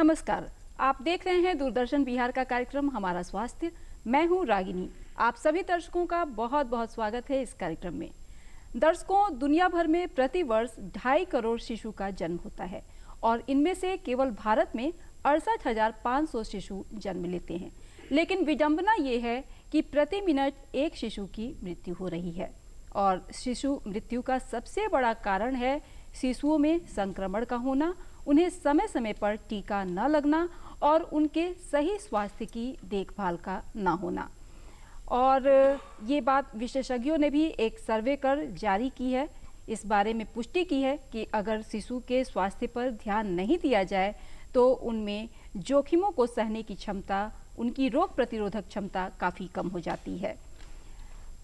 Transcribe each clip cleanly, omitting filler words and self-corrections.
नमस्कार, आप देख रहे हैं दूरदर्शन बिहार का कार्यक्रम हमारा स्वास्थ्य। मैं हूं रागिनी। आप सभी दर्शकों का बहुत बहुत स्वागत है इस कार्यक्रम में। दर्शकों, दुनिया भर में प्रति वर्ष 2.5 करोड़ शिशु का जन्म होता है और इनमें से केवल भारत में 68,500 शिशु जन्म लेते हैं। लेकिन विडंबना ये है कि प्रति मिनट एक शिशु की मृत्यु हो रही है और शिशु मृत्यु का सबसे बड़ा कारण है शिशुओं में संक्रमण का होना, उन्हें समय समय पर टीका न लगना और उनके सही स्वास्थ्य की देखभाल का न होना। और ये बात विशेषज्ञों ने भी एक सर्वे कर जारी की है। इस बारे में पुष्टि की है कि अगर शिशु के स्वास्थ्य पर ध्यान नहीं दिया जाए तो उनमें जोखिमों को सहने की क्षमता, उनकी रोग प्रतिरोधक क्षमता काफ़ी कम हो जाती है।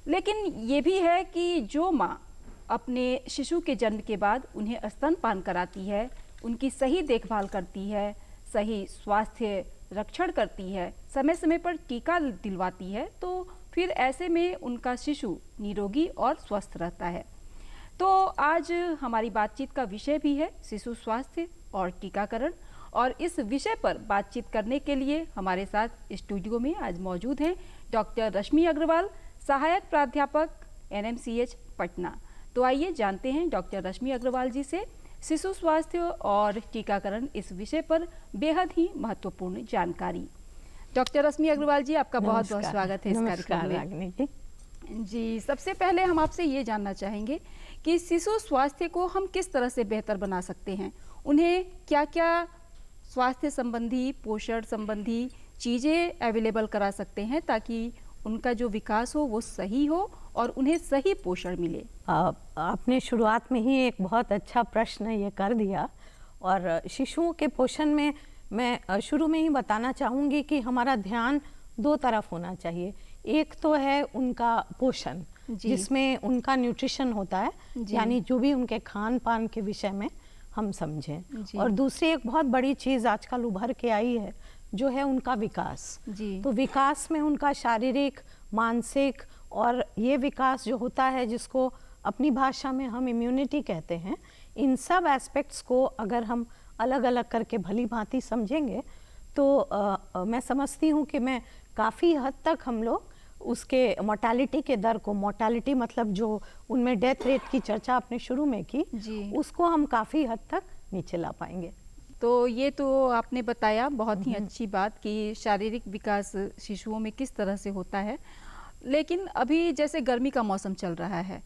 लेकिन ये भी है कि जो माँ अपने शिशु के जन्म के बाद उन्हें स्तनपान कराती है, उनकी सही देखभाल करती है, सही स्वास्थ्य रक्षण करती है, समय समय पर टीका दिलवाती है, तो फिर ऐसे में उनका शिशु निरोगी और स्वस्थ रहता है। तो आज हमारी बातचीत का विषय भी है शिशु स्वास्थ्य और टीकाकरण, और इस विषय पर बातचीत करने के लिए हमारे साथ स्टूडियो में आज मौजूद हैं डॉक्टर रश्मि अग्रवाल, सहायक प्राध्यापक NMCH पटना। तो आइए जानते हैं डॉक्टर रश्मि अग्रवाल जी से शिशु स्वास्थ्य और टीकाकरण इस विषय पर बेहद ही महत्वपूर्ण जानकारी। डॉक्टर रश्मि अग्रवाल जी, आपका बहुत बहुत स्वागत है इस कार्यक्रम में। जी, सबसे पहले हम आपसे ये जानना चाहेंगे कि शिशु स्वास्थ्य को हम किस तरह से बेहतर बना सकते हैं। उन्हें क्या क्या स्वास्थ्य संबंधी, पोषण संबंधी चीज़ें अवेलेबल करा सकते हैं ताकि उनका जो विकास हो वो सही हो और उन्हें सही पोषण मिले। आपने शुरुआत में ही एक बहुत अच्छा प्रश्न ये कर दिया। और शिशुओं के पोषण में मैं शुरू में ही बताना चाहूँगी कि हमारा ध्यान दो तरफ होना चाहिए। एक तो है उनका पोषण, जिसमें उनका न्यूट्रिशन होता है, यानी जो भी उनके खान पान के विषय में हम समझें। और दूसरी एक बहुत बड़ी चीज़ आजकल उभर के आई है जो है उनका विकास। तो विकास में उनका शारीरिक, मानसिक और ये विकास जो होता है जिसको अपनी भाषा में हम इम्यूनिटी कहते हैं, इन सब एस्पेक्ट्स को अगर हम अलग अलग करके भली भांति समझेंगे तो मैं समझती हूँ कि मैं काफ़ी हद तक हम लोग उसके मोर्टालिटी के दर को, मोर्टालिटी मतलब जो उनमें डेथ रेट की चर्चा आपने शुरू में की, उसको हम काफ़ी हद तक नीचे ला पाएंगे। तो ये तो आपने बताया बहुत ही अच्छी बात कि शारीरिक विकास शिशुओं में किस तरह से होता है। लेकिन अभी जैसे गर्मी का मौसम चल रहा है,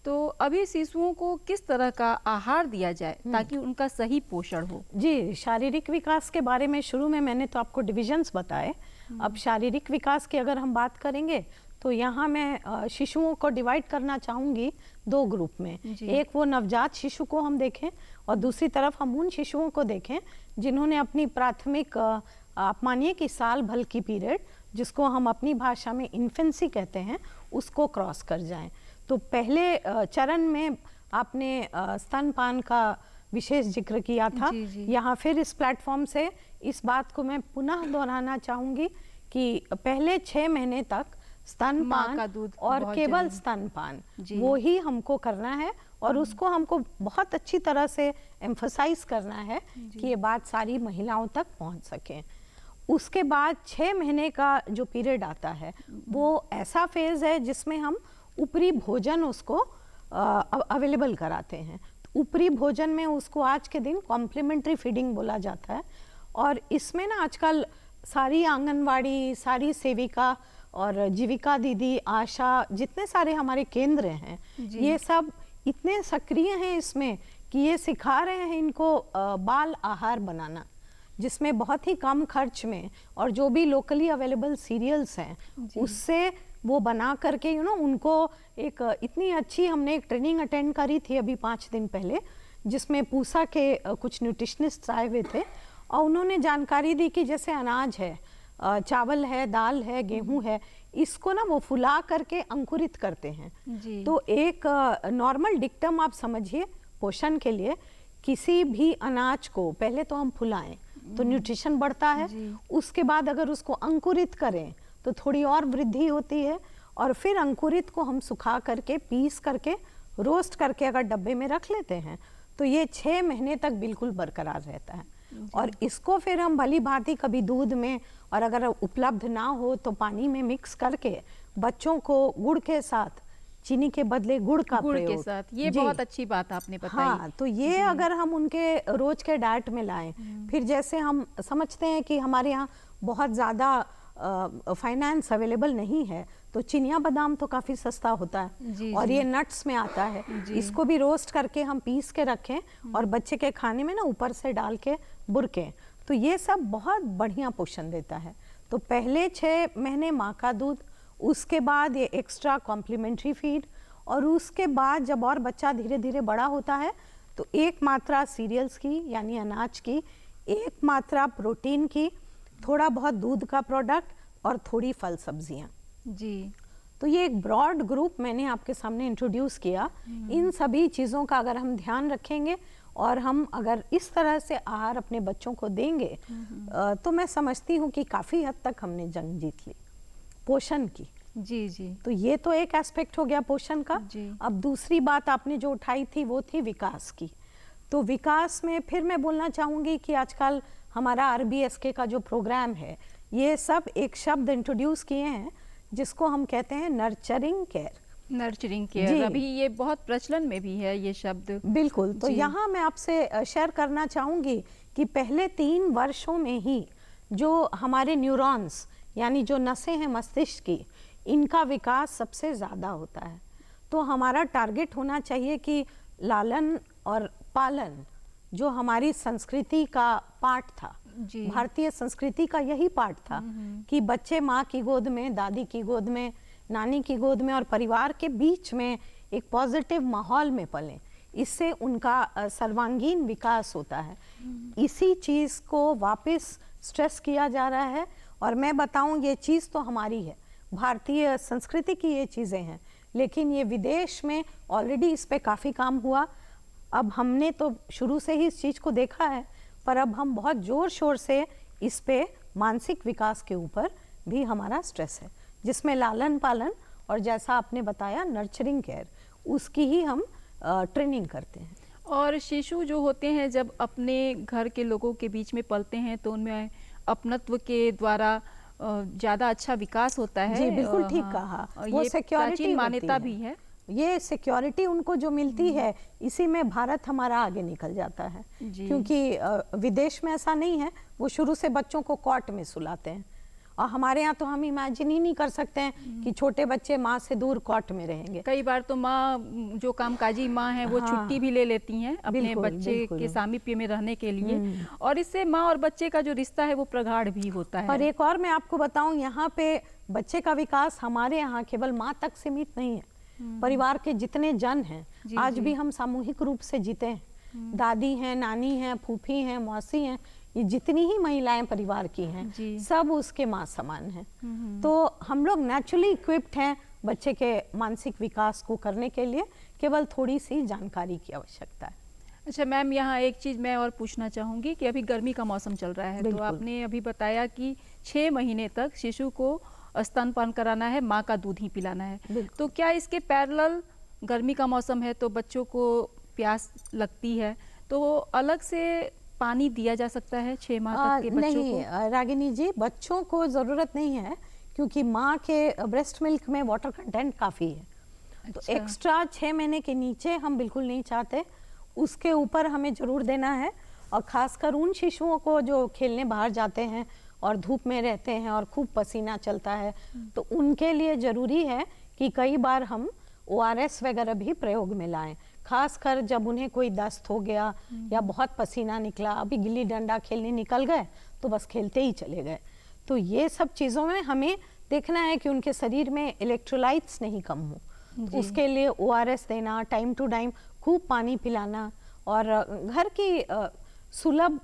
तो अभी शिशुओं को किस तरह का आहार दिया जाए ताकि उनका सही पोषण हो। जी, शारीरिक विकास के बारे में शुरू में मैंने तो आपको डिविजन्स बताए। अब शारीरिक विकास की अगर हम बात करेंगे तो यहाँ मैं शिशुओं को डिवाइड करना चाहूँगी दो ग्रुप में। एक वो नवजात शिशु को हम देखें और दूसरी तरफ हम उन शिशुओं को देखें जिन्होंने अपनी प्राथमिक, आप मानिए कि साल भर की पीरियड, जिसको हम अपनी भाषा में इन्फेंसी कहते हैं, उसको क्रॉस कर जाएं। तो पहले चरण में आपने स्तनपान का विशेष जिक्र किया था। यहाँ फिर इस प्लेटफॉर्म से इस बात को मैं पुनः दोहराना चाहूँगी कि पहले 6 महीने तक स्तनपान का दूध और केवल स्तनपान वो ही हमको करना है और उसको हमको बहुत अच्छी तरह से एम्फसाइज करना है कि ये बात सारी महिलाओं तक पहुंच सके। उसके बाद 6 महीने का जो पीरियड आता है वो ऐसा फेज है जिसमें हम ऊपरी भोजन उसको अवेलेबल कराते हैं। तो ऊपरी भोजन में उसको आज के दिन कॉम्प्लीमेंट्री फीडिंग बोला जाता है। और इसमें ना आजकल सारी आंगनवाड़ी, सारी सेविका और जीविका दीदी, आशा, जितने सारे हमारे केंद्र हैं, ये सब इतने सक्रिय हैं इसमें कि ये सिखा रहे हैं इनको बाल आहार बनाना, जिसमें बहुत ही कम खर्च में और जो भी लोकली अवेलेबल सीरियल्स हैं उससे वो बना करके उनको एक इतनी अच्छी, हमने एक ट्रेनिंग अटेंड करी थी अभी 5 दिन पहले, जिसमें पूसा के कुछ न्यूट्रिशनिस्ट आए हुए थे और उन्होंने जानकारी दी कि जैसे अनाज है, चावल है, दाल है, गेहूं है, इसको ना वो फुला करके अंकुरित करते हैं। तो एक नॉर्मल डिक्टम आप समझिए पोषण के लिए, किसी भी अनाज को पहले तो हम फुलाएं तो न्यूट्रिशन बढ़ता है, उसके बाद अगर उसको अंकुरित करें तो थोड़ी और वृद्धि होती है, और फिर अंकुरित को हम सुखा करके, पीस करके, रोस्ट करके अगर डब्बे में रख लेते हैं तो ये 6 महीने तक बिल्कुल बरकरार रहता है। और इसको फिर हम भली भांति कभी दूध में, और अगर उपलब्ध ना हो तो पानी में मिक्स करके बच्चों को गुड़ के साथ, चीनी के बदले गुड़ का गुड़ प्रयोग, के साथ, ये जी, बहुत अच्छी बात आपने बताई। हाँ, तो ये अगर हम उनके रोज के डाइट में लाएं, फिर जैसे हम समझते हैं कि हमारे यहाँ बहुत ज़्यादा फाइनेंस अवेलेबल नहीं है, तो चिनिया बादाम तो काफ़ी सस्ता होता है जी, और जी। ये नट्स में आता है, इसको भी रोस्ट करके हम पीस के रखें और बच्चे के खाने में ना ऊपर से डाल के बुरकें, तो ये सब बहुत बढ़िया पोषण देता है। तो पहले 6 महीने माँ का दूध, उसके बाद ये एक्स्ट्रा कॉम्प्लीमेंट्री फीड, और उसके बाद जब और बच्चा धीरे धीरे बड़ा होता है तो 1 मात्रा सीरियल्स की यानी अनाज की, 1 मात्रा प्रोटीन की, थोड़ा बहुत दूध का प्रोडक्ट और थोड़ी फल सब्जियां। जी, तो ये एक ब्रॉड ग्रुप मैंने आपके सामने इंट्रोड्यूस किया। इन सभी चीज़ों का अगर हम ध्यान रखेंगे और हम अगर इस तरह से आहार अपने बच्चों को देंगे तो मैं समझती हूँ कि काफ़ी हद तक हमने जंग जीत ली पोषण की। जी, जी, तो ये तो एक एस्पेक्ट हो गया पोषण का। जी। अब दूसरी बात आपने जो उठाई थी वो थी विकास की। तो विकास में फिर मैं बोलना चाहूँगी कि आजकल हमारा RBSK का जो प्रोग्राम है, ये सब एक शब्द इंट्रोड्यूस किए हैं जिसको हम कहते हैं नर्चरिंग केयर। नर्चरिंग केयर, अभी ये बहुत प्रचलन में भी है ये शब्द। बिल्कुल। तो जी। यहाँ मैं आपसे शेयर करना चाहूँगी कि पहले 3 वर्षों में ही जो हमारे न्यूरॉन्स यानी जो नसें हैं मस्तिष्क की, इनका विकास सबसे ज़्यादा होता है। तो हमारा टारगेट होना चाहिए कि लालन और पालन जो हमारी संस्कृति का पार्ट था, जी। भारतीय संस्कृति का यही पार्ट था कि बच्चे माँ की गोद में, दादी की गोद में, नानी की गोद में और परिवार के बीच में एक पॉजिटिव माहौल में पलें। इससे उनका सर्वांगीण विकास होता है। इसी चीज़ को वापस स्ट्रेस किया जा रहा है और मैं बताऊं ये चीज़ तो हमारी है, भारतीय संस्कृति की ये चीज़ें हैं, लेकिन ये विदेश में ऑलरेडी इस पे काफ़ी काम हुआ। अब हमने तो शुरू से ही इस चीज़ को देखा है, पर अब हम बहुत ज़ोर शोर से इस पे मानसिक विकास के ऊपर भी हमारा स्ट्रेस है, जिसमें लालन पालन और जैसा आपने बताया नर्चरिंग केयर, उसकी ही हम ट्रेनिंग करते हैं। और शिशु जो होते हैं जब अपने घर के लोगों के बीच में पलते हैं तो उनमें अपनत्व के द्वारा ज़्यादा अच्छा विकास होता है। जी बिल्कुल ठीक हाँ, कहा। वो ये सिक्योरिटी प्राचीन मान्यता भी है। ये सिक्योरिटी उनको जो मिलती है, इसी में भारत हमारा आगे निकल जाता है, क्योंकि विदेश में ऐसा नहीं है। वो शुरू से बच्चों को कॉट में सुलाते हैं और हमारे यहाँ तो हम इमेजिन ही नहीं कर सकते हैं कि छोटे बच्चे माँ से दूर कॉट में रहेंगे। कई बार तो माँ जो कामकाजी माँ है वो छुट्टी भी ले लेती हैं अपने बच्चे के सामीप्य में रहने के लिए, और इससे माँ और बच्चे का जो रिश्ता है वो प्रगाढ़ भी होता है। और एक और मैं आपको बताऊं, यहाँ पे बच्चे का विकास हमारे यहाँ केवल माँ तक सीमित नहीं है। परिवार के जितने जन हैं आज भी हम सामूहिक रूप से जीते हैं। दादी हैं, नानी हैं, फूफी हैं, मौसी हैं, ये जितनी ही महिलाएं परिवार की हैं सब उसके माँ समान हैं। तो हम लोग नेचुरली इक्विप्ड हैं बच्चे के मानसिक विकास को करने के लिए, केवल थोड़ी सी जानकारी की आवश्यकता है। अच्छा मैम, यहाँ एक चीज़ मैं और पूछना चाहूँगी कि अभी गर्मी का मौसम चल रहा है, तो आपने अभी बताया कि 6 महीने तक शिशु को स्तनपान कराना है, माँ का दूध ही पिलाना है, तो क्या इसके पैरेलल गर्मी का मौसम है तो बच्चों को प्यास लगती है, तो अलग से पानी दिया जा सकता है 6 माह तक के बच्चों को? नहीं रागिनी जी, बच्चों को ज़रूरत नहीं है, क्योंकि माँ के ब्रेस्ट मिल्क में वाटर कंटेंट काफ़ी है। अच्छा। तो एक्स्ट्रा 6 महीने के नीचे हम बिल्कुल नहीं चाहते, उसके ऊपर हमें ज़रूर देना है। और ख़ासकर उन शिशुओं को जो खेलने बाहर जाते हैं और धूप में रहते हैं और खूब पसीना चलता है, तो उनके लिए ज़रूरी है कि कई बार हम ORS वगैरह भी प्रयोग में लाएं। खासकर जब उन्हें कोई दस्त हो गया या बहुत पसीना निकला, अभी गिल्ली डंडा खेलने निकल गए तो बस खेलते ही चले गए, तो ये सब चीज़ों में हमें देखना है कि उनके शरीर में इलेक्ट्रोलाइट्स नहीं कम हो। उसके लिए ORS देना, टाइम टू टाइम खूब पानी पिलाना, और घर की सुलभ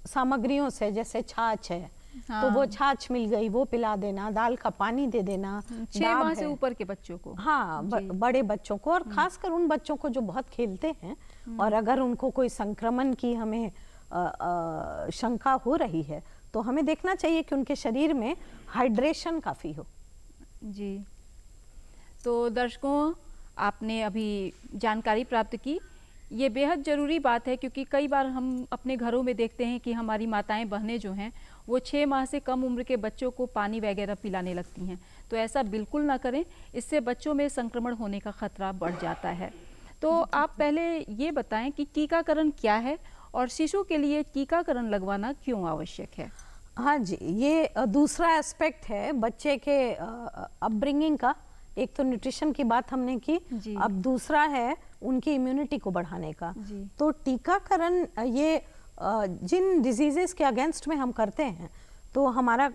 सामग्रियों से जैसे छाछ है, तो वो छाछ मिल गई वो पिला देना, दाल का पानी दे देना। 6 माह से ऊपर के बच्चों को, हाँ बड़े बच्चों को, और खासकर उन बच्चों को जो बहुत खेलते हैं और अगर उनको कोई संक्रमण की हमें शंका हो रही है तो हमें देखना चाहिए कि उनके शरीर में हाइड्रेशन काफ़ी हो। जी, तो दर्शकों आपने अभी जानकारी प्राप्त की ये बेहद ज़रूरी बात है, क्योंकि कई बार हम अपने घरों में देखते हैं कि हमारी माताएं बहनें जो हैं वो 6 माह से कम उम्र के बच्चों को पानी वगैरह पिलाने लगती हैं। तो ऐसा बिल्कुल ना करें, इससे बच्चों में संक्रमण होने का खतरा बढ़ जाता है। तो आप पहले ये बताएं कि टीकाकरण क्या है और शिशु के लिए टीकाकरण लगवाना क्यों आवश्यक है? हाँ जी, ये दूसरा एस्पेक्ट है बच्चे के अपब्रिंगिंग का। एक तो न्यूट्रिशन की बात हमने की, अब दूसरा है उनकी इम्यूनिटी को बढ़ाने का। तो टीकाकरण ये जिन डिजीजेस के अगेंस्ट में हम करते हैं, तो हमारा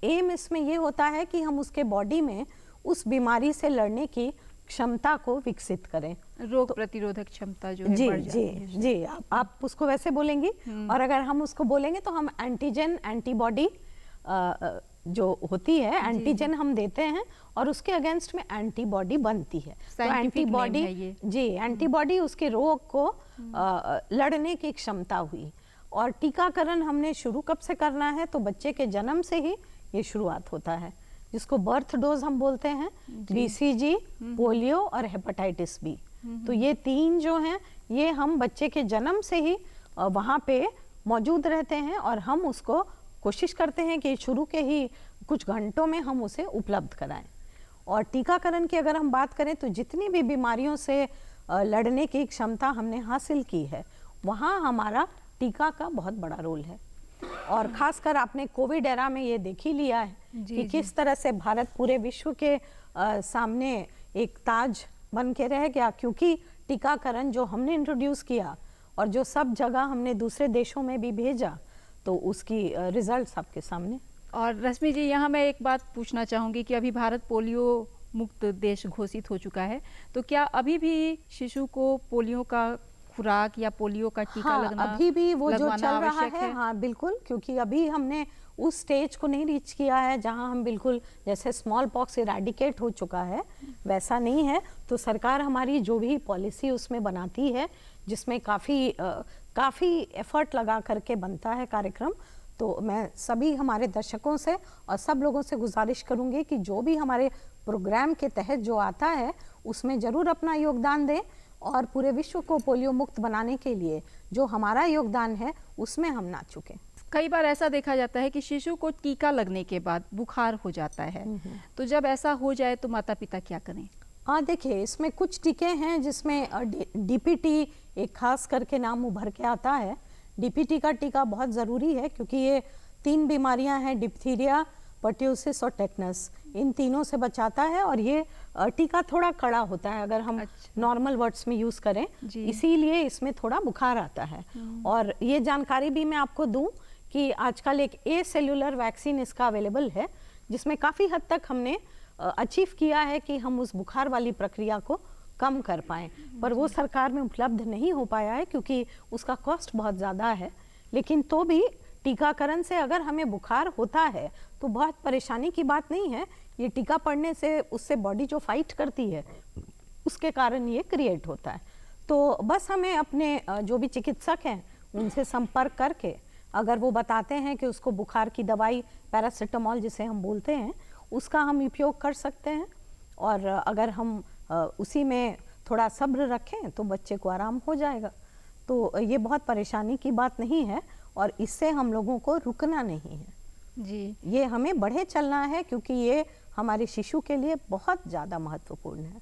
एम इसमें ये होता है कि हम उसके बॉडी में उस बीमारी से लड़ने की क्षमता को विकसित करें, रोग प्रतिरोधक क्षमता जो है जी बढ़ जाती है। जी जी, आप उसको वैसे बोलेंगी, और अगर हम उसको बोलेंगे तो हम एंटीजन एंटीबॉडी जो होती है, एंटीजन हम देते हैं और उसके अगेंस्ट में एंटीबॉडी बनती है। तो एंटीबॉडी जी, एंटीबॉडी उसके रोग को लड़ने की क्षमता हुई। और टीकाकरण हमने शुरू कब से करना है? तो बच्चे के जन्म से ही ये शुरुआत होता है, जिसको बर्थ डोज हम बोलते हैं, बीसीजी, पोलियो और हेपेटाइटिस बी। तो ये 3 जो हैं, ये हम बच्चे के जन्म से ही वहाँ पे मौजूद रहते हैं और हम उसको कोशिश करते हैं कि शुरू के ही कुछ घंटों में हम उसे उपलब्ध कराएं। और टीकाकरण की अगर हम बात करें तो जितनी भी बीमारियों से लड़ने की क्षमता हमने हासिल की है, वहाँ हमारा टीका का बहुत बड़ा रोल है। और खासकर आपने कोविड एरा में ये देख ही लिया है कि किस तरह से भारत पूरे विश्व के सामने एक ताज बन के रह गया, क्योंकि टीकाकरण जो हमने इंट्रोड्यूस किया और जो सब जगह हमने दूसरे देशों में भी भेजा, तो उसकी रिजल्ट आपके सामने। और रश्मि जी, यहाँ मैं एक बात पूछना चाहूँगी कि अभी भारत पोलियो मुक्त देश घोषित हो चुका है, तो क्या अभी भी शिशु को पोलियो का खुराक या पोलियो का टीका लगना अभी भी वो जो चल रहा है? हाँ बिल्कुल, क्योंकि अभी हमने उस स्टेज को नहीं रीच किया है जहां हम बिल्कुल, जैसे स्मॉल पॉक्स इरेडिकेट हो चुका है वैसा नहीं है। तो सरकार हमारी जो भी पॉलिसी उसमें बनाती है, जिसमें काफ़ी एफर्ट लगा करके बनता है कार्यक्रम, तो मैं सभी हमारे दर्शकों से और सब लोगों से गुजारिश करूंगी कि जो भी हमारे प्रोग्राम के तहत जो आता है उसमें ज़रूर अपना योगदान दें, और पूरे विश्व को पोलियो मुक्त बनाने के लिए जो हमारा योगदान है उसमें हम ना चुकें। कई बार ऐसा देखा जाता है कि शिशु को टीका लगने के बाद बुखार हो जाता है, तो जब ऐसा हो जाए तो माता पिता क्या करें? देखिए, इसमें कुछ टीके हैं जिसमें डीपीटी एक खास करके नाम उभर के आता है। डीपीटी का टीका बहुत ज़रूरी है, क्योंकि ये 3 बीमारियां हैं, डिप्थीरिया, पर्ट्यूसिस और टेटनस, इन तीनों से बचाता है। और ये टीका थोड़ा कड़ा होता है अगर हम नॉर्मल वर्ड्स में यूज़ करें, इसीलिए इसमें थोड़ा बुखार आता है। और ये जानकारी भी मैं आपको दूं कि आजकल एक ए सेल्युलर वैक्सीन इसका अवेलेबल है, जिसमें काफ़ी हद तक हमने अचीव किया है कि हम उस बुखार वाली प्रक्रिया को कम कर पाएँ, पर वो सरकार में उपलब्ध नहीं हो पाया है क्योंकि उसका कॉस्ट बहुत ज़्यादा है। लेकिन तो भी टीकाकरण से अगर हमें बुखार होता है तो बहुत परेशानी की बात नहीं है। ये टीका पड़ने से उससे बॉडी जो फाइट करती है उसके कारण ये क्रिएट होता है। तो बस हमें अपने जो भी चिकित्सक हैं उनसे संपर्क करके, अगर वो बताते हैं कि उसको बुखार की दवाई पैरासीटामोल जिसे हम बोलते हैं उसका हम उपयोग कर सकते हैं, और अगर हम उसी में थोड़ा सब्र रखें तो बच्चे को आराम हो जाएगा। तो ये बहुत परेशानी की बात नहीं है और इससे हम लोगों को रुकना नहीं है जी, ये हमें बढ़े चलना है, क्योंकि ये हमारे शिशु के लिए बहुत ज़्यादा महत्वपूर्ण है।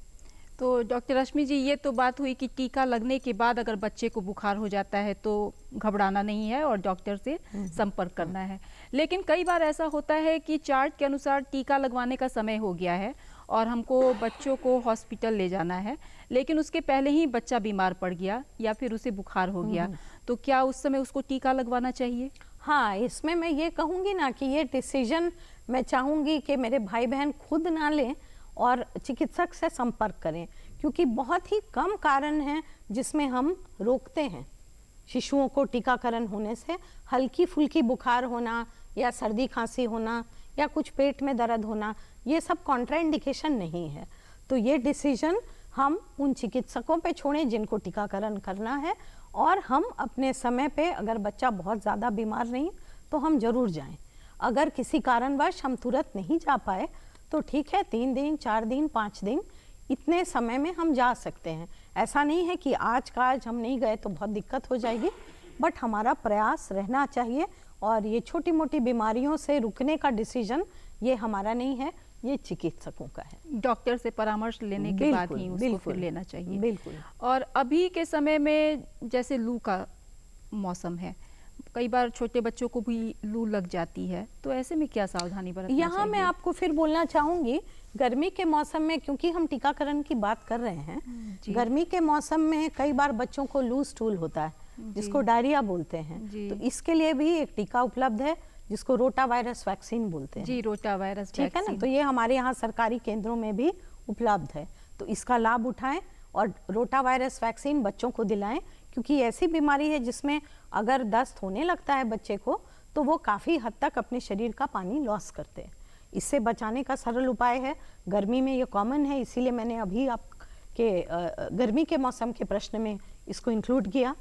तो डॉक्टर रश्मि जी, ये तो बात हुई कि टीका लगने के बाद अगर बच्चे को बुखार हो जाता है तो घबराना नहीं है और डॉक्टर से संपर्क करना है। लेकिन कई बार ऐसा होता है कि चार्ट के अनुसार टीका लगवाने का समय हो गया है और हमको बच्चों को हॉस्पिटल ले जाना है, लेकिन उसके पहले ही बच्चा बीमार पड़ गया या फिर उसे बुखार हो गया, तो क्या उस समय उसको टीका लगवाना चाहिए? हाँ, इसमें मैं ये कहूँगी ना कि ये डिसीजन मैं चाहूँगी कि मेरे भाई बहन खुद ना लें और चिकित्सक से संपर्क करें, क्योंकि बहुत ही कम कारण हैं जिसमें हम रोकते हैं शिशुओं को टीकाकरण होने से। हल्की फुल्की बुखार होना या सर्दी खांसी होना या कुछ पेट में दर्द होना, ये सब कॉन्ट्राइंडिकेशन नहीं है। तो ये डिसीजन हम उन चिकित्सकों पे छोड़ें जिनको टीकाकरण करना है, और हम अपने समय पे, अगर बच्चा बहुत ज़्यादा बीमार नहीं तो हम ज़रूर जाएं। अगर किसी कारणवश हम तुरंत नहीं जा पाए तो ठीक है, 3 दिन 4 दिन 5 दिन इतने समय में हम जा सकते हैं। ऐसा नहीं है कि आज का आज हम नहीं गए तो बहुत दिक्कत हो जाएगी, बट हमारा प्रयास रहना चाहिए। और ये छोटी मोटी बीमारियों से रुकने का डिसीजन ये हमारा नहीं है, ये चिकित्सकों का है। डॉक्टर से परामर्श लेने के बाद ही उसको फिर लेना चाहिए। बिल्कुल। और अभी के समय में जैसे लू का मौसम है, कई बार छोटे बच्चों को भी लू लग जाती है, तो ऐसे में क्या सावधानी बरतना चाहिए? यहाँ मैं आपको फिर बोलना चाहूंगी, गर्मी के मौसम में क्योंकि हम टीकाकरण की बात कर रहे हैं, गर्मी के मौसम में कई बार बच्चों को लूज स्टूल होता है जिसको डायरिया बोलते हैं, तो इसके लिए भी एक टीका उपलब्ध है जिसको रोटा वायरस वैक्सीन बोलते हैं। जी, रोटा वायरस ठीक है ना, तो ये हमारे यहाँ सरकारी केंद्रों में भी उपलब्ध है, तो इसका लाभ उठाएं और रोटा वायरस वैक्सीन बच्चों को दिलाएं, क्योंकि ऐसी बीमारी है जिसमें अगर दस्त होने लगता है बच्चे को तो वो काफ़ी हद तक अपने शरीर का पानी लॉस करते हैं। इससे बचाने का सरल उपाय है, गर्मी में ये कॉमन है, इसीलिए मैंने अभी आपके गर्मी के मौसम के प्रश्न में इसको इंक्लूड किया।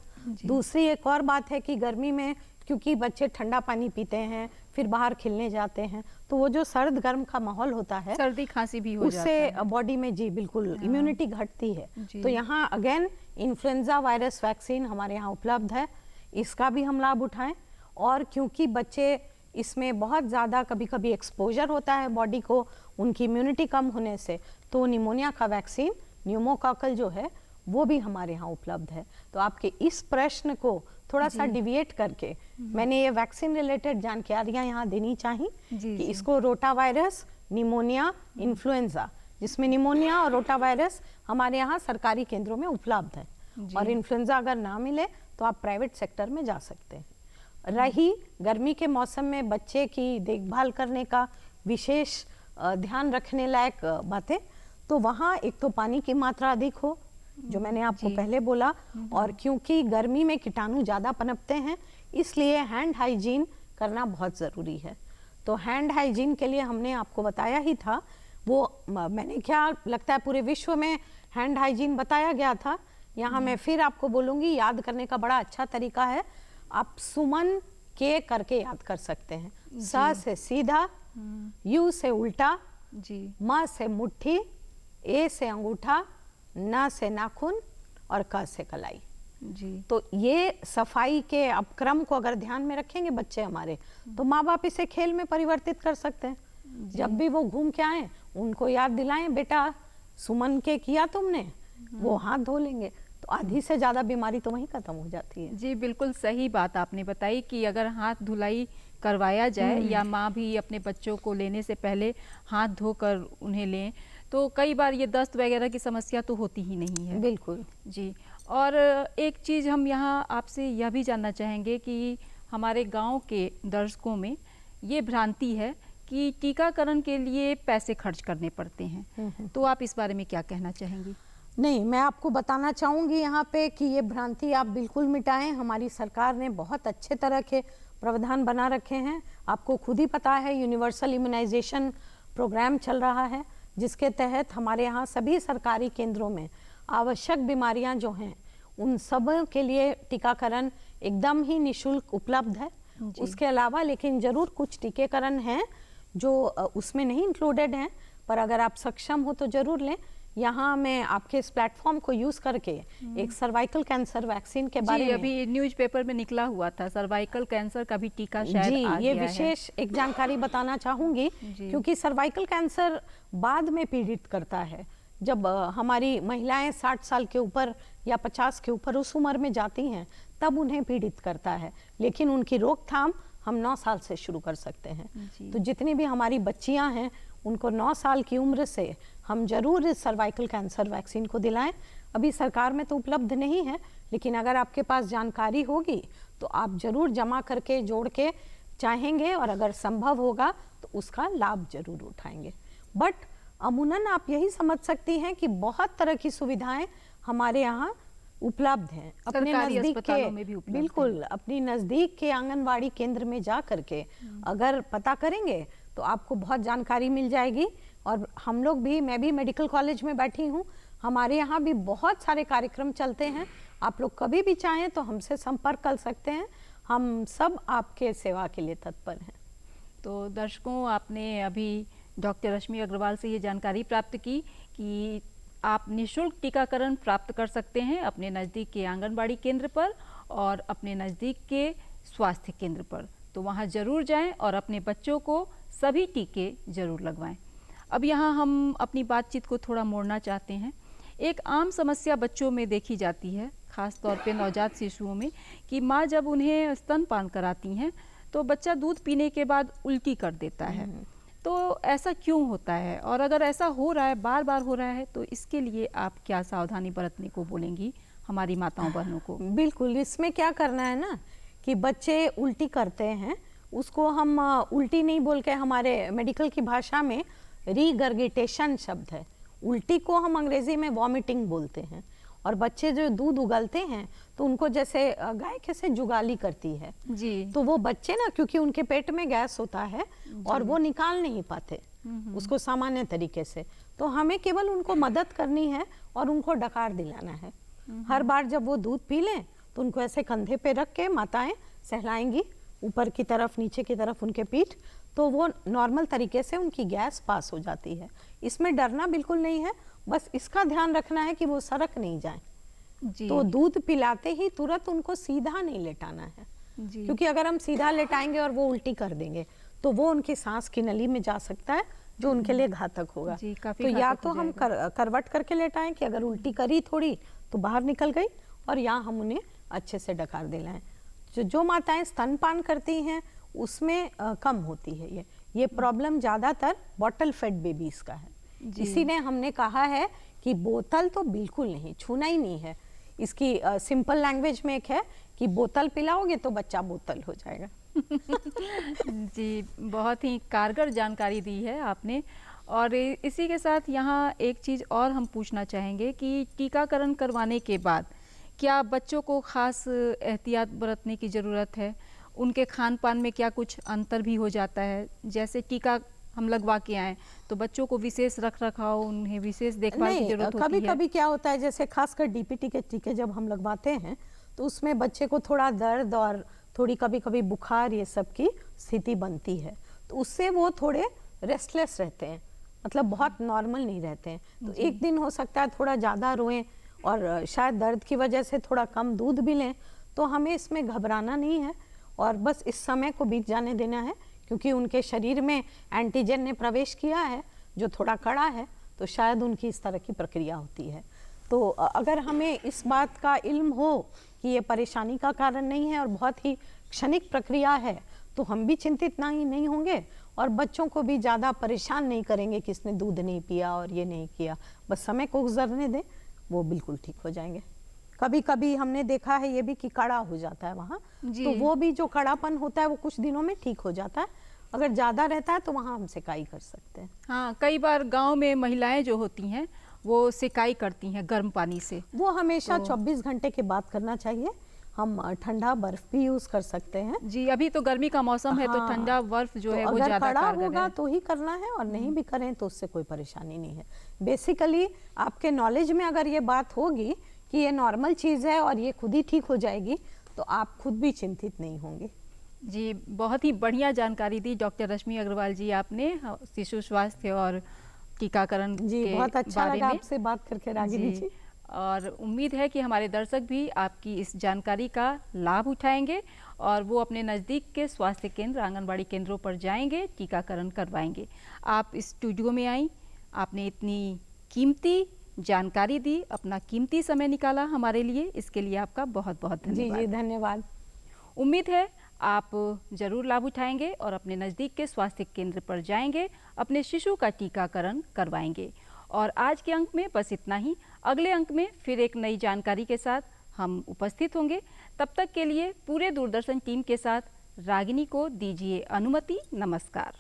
दूसरी एक और बात है कि गर्मी में क्योंकि बच्चे ठंडा पानी पीते हैं, फिर बाहर खेलने जाते हैं, तो वो जो सर्द गर्म का माहौल होता है, सर्दी खांसी भी हो जाता उससे है, बॉडी में जी बिल्कुल इम्यूनिटी घटती है। तो यहाँ अगेन इन्फ्लुएंजा वायरस वैक्सीन हमारे यहाँ उपलब्ध है, इसका भी हम लाभ उठाएं। और क्योंकि बच्चे इसमें बहुत ज़्यादा कभी कभी एक्सपोजर होता है बॉडी को उनकी इम्यूनिटी कम होने से, तो निमोनिया का वैक्सीन न्यूमोकॉकल जो है वो भी हमारे यहाँ उपलब्ध है। तो आपके इस प्रश्न को थोड़ा सा डिविएट करके मैंने ये वैक्सीन रिलेटेड जानकारियाँ यहाँ देनी चाहिए कि इसको रोटा वायरस, निमोनिया, इन्फ्लुएंजा, जिसमें निमोनिया और रोटा वायरस हमारे यहाँ सरकारी केंद्रों में उपलब्ध है, और इन्फ्लुएंजा अगर ना मिले तो आप प्राइवेट सेक्टर में जा सकते हैं। रही गर्मी के मौसम में बच्चे की देखभाल करने का विशेष ध्यान रखने लायक बातें, तो वहाँ एक तो पानी की मात्रा अधिक हो, जो मैंने आपको पहले बोला, और क्योंकि गर्मी में कीटाणु ज़्यादा पनपते हैं इसलिए हैंड हाइजीन करना बहुत ज़रूरी है। तो हैंड हाइजीन के लिए हमने आपको बताया ही था, वो मैंने क्या लगता है पूरे विश्व में हैंड हाइजीन बताया गया था। यहाँ मैं फिर आपको बोलूँगी, याद करने का बड़ा अच्छा तरीका है, आप सुमन के करके याद कर सकते हैं। स से सीधा, यू से उल्टा, म से मुट्ठी, ए से अंगूठा, न से नाखून और क से कलाई। तो ये सफाई के अपक्रम को अगर ध्यान में रखेंगे बच्चे हमारे, तो माँ बाप इसे खेल में परिवर्तित कर सकते हैं। जब भी वो घूम के आए उनको याद दिलाएं, बेटा सुमन के किया तुमने, वो हाथ धो लेंगे, तो आधी से ज़्यादा बीमारी तो वहीं खत्म हो जाती है। जी बिल्कुल सही बात आपने बताई कि अगर हाथ धुलाई करवाया जाए या माँ भी अपने बच्चों को लेने से पहले हाथ धोकर उन्हें लें, तो कई बार ये दस्त वगैरह की समस्या तो होती ही नहीं है। बिल्कुल जी। और एक चीज़ हम यहाँ आपसे यह भी जानना चाहेंगे कि हमारे गांव के दर्शकों में ये भ्रांति है कि टीकाकरण के लिए पैसे खर्च करने पड़ते हैं, तो आप इस बारे में क्या कहना चाहेंगी? नहीं, मैं आपको बताना चाहूँगी यहाँ पे कि ये भ्रांति आप बिल्कुल मिटाएं। हमारी सरकार ने बहुत अच्छे तरह के प्रावधान बना रखे हैं। आपको खुद ही पता है यूनिवर्सल इम्यूनाइजेशन प्रोग्राम चल रहा है, जिसके तहत हमारे यहाँ सभी सरकारी केंद्रों में आवश्यक बीमारियाँ जो हैं उन सब के लिए टीकाकरण एकदम ही निःशुल्क उपलब्ध है। उसके अलावा लेकिन ज़रूर कुछ टीकाकरण हैं जो उसमें नहीं इंक्लूडेड हैं, पर अगर आप सक्षम हो तो ज़रूर लें। यहाँ मैं आपके इस प्लेटफॉर्म को यूज़ करके एक सर्वाइकल कैंसर वैक्सीन के बारे में, अभी न्यूज़पेपर में निकला हुआ था, सर्वाइकल कैंसर का भी टीका शायद आ ये गया विशेष एक जानकारी बताना चाहूँगी, क्योंकि सर्वाइकल कैंसर बाद में पीड़ित करता है। जब हमारी महिलाएं 60 साल के ऊपर या 50 के ऊपर उस उम्र में जाती हैं तब उन्हें पीड़ित करता है, लेकिन उनकी रोकथाम हम 9 साल से शुरू कर सकते हैं। तो जितनी भी हमारी बच्चियां हैं उनको 9 साल की उम्र से हम जरूर इस सर्वाइकल कैंसर वैक्सीन को दिलाएं। अभी सरकार में तो उपलब्ध नहीं है, लेकिन अगर आपके पास जानकारी होगी तो आप जरूर जमा करके जोड़ के चाहेंगे, और अगर संभव होगा तो उसका लाभ जरूर उठाएंगे। बट अमूनन आप यही समझ सकती हैं कि बहुत तरह की सुविधाएं हमारे यहाँ उपलब्ध हैं। अपने नजदीक के, बिल्कुल अपनी नज़दीक के आंगनवाड़ी केंद्र में जा करके अगर पता करेंगे तो आपको बहुत जानकारी मिल जाएगी। और हम लोग भी, मैं भी मेडिकल कॉलेज में बैठी हूँ, हमारे यहाँ भी बहुत सारे कार्यक्रम चलते हैं। आप लोग कभी भी चाहें तो हमसे संपर्क कर सकते हैं, हम सब आपके सेवा के लिए तत्पर हैं। तो दर्शकों, आपने अभी डॉक्टर रश्मि अग्रवाल से ये जानकारी प्राप्त की कि आप निःशुल्क टीकाकरण प्राप्त कर सकते हैं अपने नज़दीक के आंगनबाड़ी केंद्र पर और अपने नज़दीक के स्वास्थ्य केंद्र पर। तो वहाँ ज़रूर जाएं और अपने बच्चों को सभी टीके ज़रूर लगवाएं। अब यहाँ हम अपनी बातचीत को थोड़ा मोड़ना चाहते हैं। एक आम समस्या बच्चों में देखी जाती है, ख़ास तौर पे नवजात शिशुओं में, कि माँ जब उन्हें स्तनपान कराती हैं तो बच्चा दूध पीने के बाद उल्टी कर देता है। तो ऐसा क्यों होता है, और अगर ऐसा हो रहा है, बार बार हो रहा है, तो इसके लिए आप क्या सावधानी बरतने को बोलेंगी हमारी माताओं बहनों को? बिल्कुल, इसमें क्या करना है ना कि बच्चे उल्टी करते हैं, उसको हम उल्टी नहीं बोल के, हमारे मेडिकल की भाषा में रीगर्गिटेशन शब्द है। उल्टी को हम अंग्रेजी में वॉमिटिंग बोलते हैं। और बच्चे जो दूध उगलते हैं तो उनको जैसे गाय कैसे जुगाली करती है जी, तो वो बच्चे ना, क्योंकि उनके पेट में गैस होता है और वो निकाल नहीं पाते उसको सामान्य तरीके से, तो हमें केवल उनको मदद करनी है और उनको डकार दिलाना है। हर बार जब वो दूध पी लें तो उनको ऐसे कंधे पे रख के माताएं सहलाएंगी, ऊपर की तरफ नीचे की तरफ उनके पीठ, तो वो नॉर्मल तरीके से उनकी गैस पास हो जाती है। इसमें डरना बिल्कुल नहीं है, बस इसका ध्यान रखना है कि वो सरक नहीं जाए। तो दूध पिलाते ही तुरंत उनको सीधा नहीं लेटाना है, क्योंकि अगर हम सीधा लेटाएंगे और वो उल्टी कर देंगे तो वो उनकी सांस की नली में जा सकता है, जो उनके लिए घातक होगा। तो या तो हम करवट करके लेटाएं कि अगर उल्टी करी थोड़ी तो बाहर निकल गई, और या हम उन्हें अच्छे से डकार दिलाएं। जो माताएं स्तनपान करती हैं उसमें कम होती है ये प्रॉब्लम ज़्यादातर बॉटल फेड बेबीज का है। इसीलिए हमने कहा है कि बोतल तो बिल्कुल नहीं छूना ही नहीं है। इसकी सिंपल लैंग्वेज में एक है कि बोतल पिलाओगे तो बच्चा बोतल हो जाएगा। जी, बहुत ही कारगर जानकारी दी है आपने। और इसी के साथ यहाँ एक चीज़ और हम पूछना चाहेंगे कि टीकाकरण करवाने के बाद क्या बच्चों को खास एहतियात बरतने की ज़रूरत है? उनके खान पान में क्या कुछ अंतर भी हो जाता है? जैसे टीका हम लगवा के आए तो बच्चों को विशेष रख रखाव, उन्हें विशेष देखभाल की जरूरत होती है। कभी-कभी क्या होता है, जैसे खासकर डीपीटी के टीके जब हम लगवाते हैं तो उसमें बच्चे को थोड़ा दर्द और थोड़ी कभी-कभी बुखार ये सब की स्थिति बनती है, तो उससे वो थोड़े रेस्टलेस रहते हैं, मतलब बहुत नॉर्मल नहीं रहते हैं। तो एक दिन हो सकता है थोड़ा ज़्यादा रोएं और शायद दर्द की वजह से थोड़ा कम दूध भी लें, तो हमें इसमें घबराना नहीं है और बस इस समय को बीत जाने देना है, क्योंकि उनके शरीर में एंटीजन ने प्रवेश किया है जो थोड़ा कड़ा है, तो शायद उनकी इस तरह की प्रक्रिया होती है। तो अगर हमें इस बात का इल्म हो कि ये परेशानी का कारण नहीं है और बहुत ही क्षणिक प्रक्रिया है, तो हम भी चिंतित नहीं होंगे और बच्चों को भी ज़्यादा परेशान नहीं करेंगे कि इसने दूध नहीं पिया और ये नहीं किया। बस समय को गुजरने दें, वो बिल्कुल ठीक हो जाएंगे। कभी कभी हमने देखा है ये भी कि कड़ा हो जाता है वहाँ, तो वो भी जो कड़ापन होता है वो कुछ दिनों में ठीक हो जाता है। अगर ज़्यादा रहता है तो वहाँ हम सिकाई कर सकते हैं। हाँ, कई बार गांव में महिलाएं जो होती हैं वो सिकाई करती हैं गर्म पानी से। वो हमेशा 24 घंटे के बाद करना चाहिए। हम ठंडा बर्फ भी यूज कर सकते हैं। जी, अभी तो गर्मी का मौसम है, तो ठंडा बर्फ जो है वो ज्यादा कारगर होगा है। तो ही करना है और नहीं भी करें तो उससे कोई परेशानी नहीं है। बेसिकली आपके नॉलेज में अगर ये बात होगी कि ये नॉर्मल चीज़ है और ये खुद ही ठीक हो जाएगी, तो आप खुद भी चिंतित नहीं होंगे। जी, बहुत ही बढ़िया जानकारी दी डॉक्टर रश्मि अग्रवाल जी आपने शिशु स्वास्थ्य और टीकाकरण जी, के बहुत अच्छा बारे लगा में आपसे बात करके रागिनी जी। और उम्मीद है कि हमारे दर्शक भी आपकी इस जानकारी का लाभ उठाएंगे और वो अपने नज़दीक के स्वास्थ्य केंद्र, आंगनबाड़ी केंद्रों पर जाएंगे, टीकाकरण करवाएंगे। आप इस स्टूडियो में आई, आपने इतनी कीमती जानकारी दी, अपना कीमती समय निकाला हमारे लिए, इसके लिए आपका बहुत बहुत धन्यवाद। जी, धन्यवाद। उम्मीद है आप ज़रूर लाभ उठाएंगे और अपने नज़दीक के स्वास्थ्य केंद्र पर जाएंगे, अपने शिशु का टीकाकरण करवाएंगे। और आज के अंक में बस इतना ही। अगले अंक में फिर एक नई जानकारी के साथ हम उपस्थित होंगे। तब तक के लिए पूरे दूरदर्शन टीम के साथ रागिनी को दीजिए अनुमति। नमस्कार।